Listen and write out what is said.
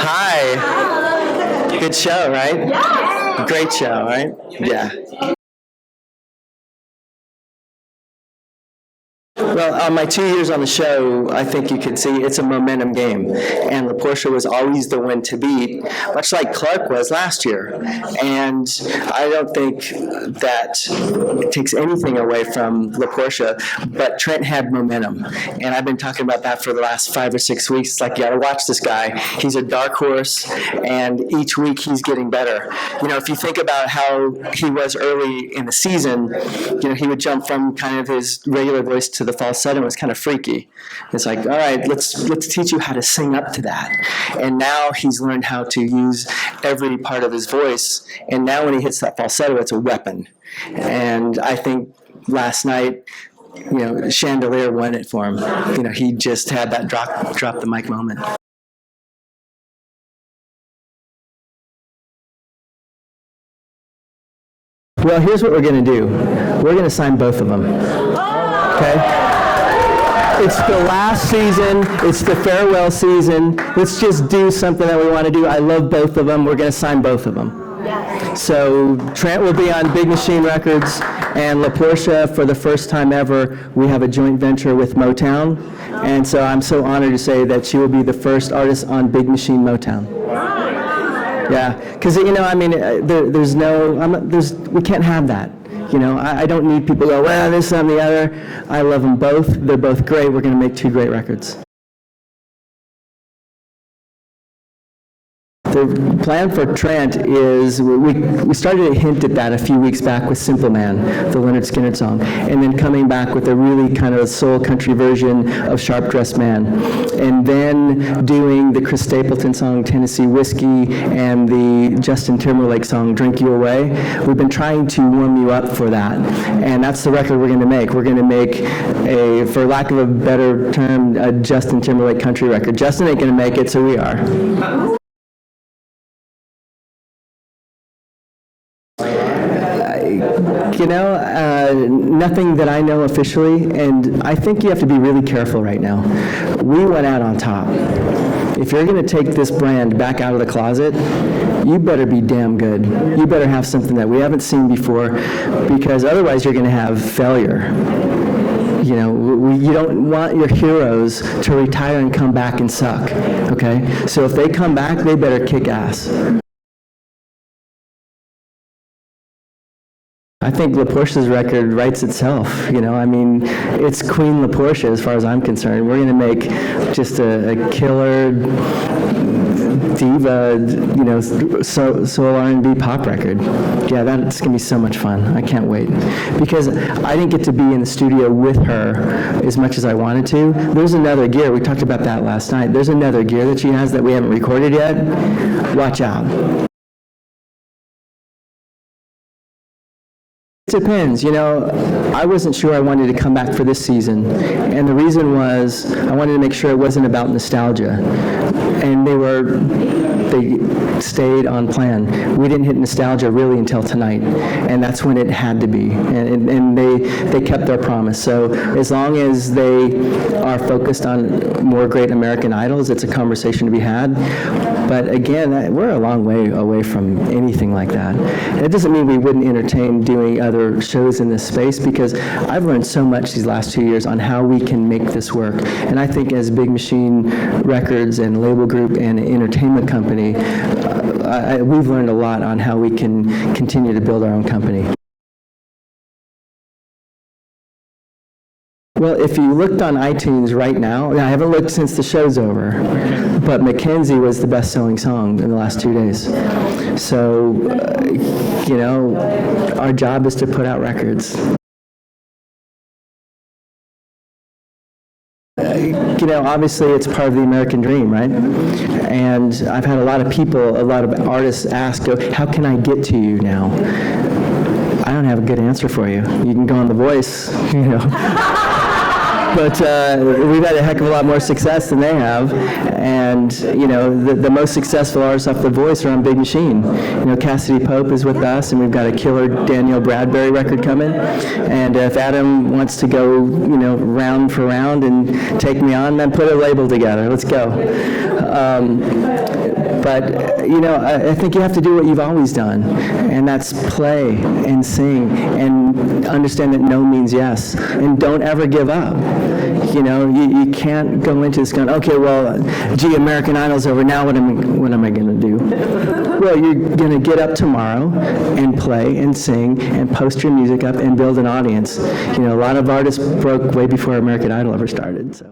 Hi. Good show, right? Yes. Great show, right? Yeah. Well, on my 2 years on the show, I think you could see it's a momentum game. And LaPortia was always the one to beat, much like Clark was last year. And I don't think that takes anything away from LaPortia, but Trent had momentum. And I've been talking about that for the last 5 or 6 weeks. It's like, you gotta watch this guy. He's a dark horse, and each week he's getting better. You know, if you think about how he was early in the season, you know, he would jump from kind of his regular voice to the falsetto. It was kind of freaky. It's like, all right, let's teach you how to sing up to that. And now he's learned how to use every part of his voice. And now when he hits that falsetto, it's a weapon. And I think last night, you know, Chandelier won it for him. You know, he just had that drop the mic moment. Well, here's what we're going to do. We're going to sign both of them. Okay? It's the last season. It's the farewell season. Let's just do something that we want to do. I love both of them. We're going to sign both of them. So Trent will be on Big Machine Records, and LaPortia, for the first time ever, we have a joint venture with Motown. And so I'm so honored to say that she will be the first artist on Big Machine Motown. Yeah, because, you know, I mean, we can't have that. You know, I don't need people to go, well, this and the other. I love them both. They're both great. We're going to make 2 great records. The plan for Trent is, we started to hint at that a few weeks back with Simple Man, the Lynyrd Skynyrd song, and then coming back with a really kind of soul country version of Sharp Dressed Man, and then doing the Chris Stapleton song Tennessee Whiskey and the Justin Timberlake song Drink You Away. We've been trying to warm you up for that, and that's the record we're going to make. We're going to make a, for lack of a better term, a Justin Timberlake country record. Justin ain't going to make it, so we are. You know, nothing that I know officially, and I think you have to be really careful right now. We went out on top. If you're going to take this brand back out of the closet, you better be damn good. You better have something that we haven't seen before, because otherwise you're going to have failure. You know, you don't want your heroes to retire and come back and suck, okay? So if they come back, they better kick ass. I think LaPortia's record writes itself, you know, I mean, it's Queen LaPortia as far as I'm concerned. We're going to make just a killer diva, you know, soul R&B pop record. Yeah, that's going to be so much fun. I can't wait. Because I didn't get to be in the studio with her as much as I wanted to. There's another gear, we talked about that last night. There's another gear that she has that we haven't recorded yet. Watch out. It depends, you know, I wasn't sure I wanted to come back for this season, and the reason was I wanted to make sure it wasn't about nostalgia, and they stayed on plan. We didn't hit nostalgia really until tonight, and that's when it had to be, and they kept their promise. So as long as they are focused on more great American Idols, it's a conversation to be had. But again, we're a long way away from anything like that. And it doesn't mean we wouldn't entertain doing other shows in this space, because I've learned so much these last 2 years on how we can make this work. And I think as Big Machine Records and label group and entertainment company, we've learned a lot on how we can continue to build our own company. Well, if you looked on iTunes right now, I haven't looked since the show's over, but Mackenzie was the best-selling song in the last 2 days. So, you know, our job is to put out records. You know, obviously it's part of the American dream, right? And I've had a lot of people, a lot of artists ask, how can I get to you now? I don't have a good answer for you. You can go on The Voice, you know. But we've had a heck of a lot more success than they have, and you know, the most successful artists off The Voice are on Big Machine. You know, Cassidy Pope is with us, and we've got a killer Danielle Bradbury record coming. And if Adam wants to go, you know, round for round and take me on, then put a label together. Let's go. But, you know, I think you have to do what you've always done, and that's play and sing and understand that no means yes, and don't ever give up. You know, you can't go into this going, okay, well, gee, American Idol's over, now what am I going to do? Well, you're going to get up tomorrow and play and sing and post your music up and build an audience. You know, a lot of artists broke way before American Idol ever started, so.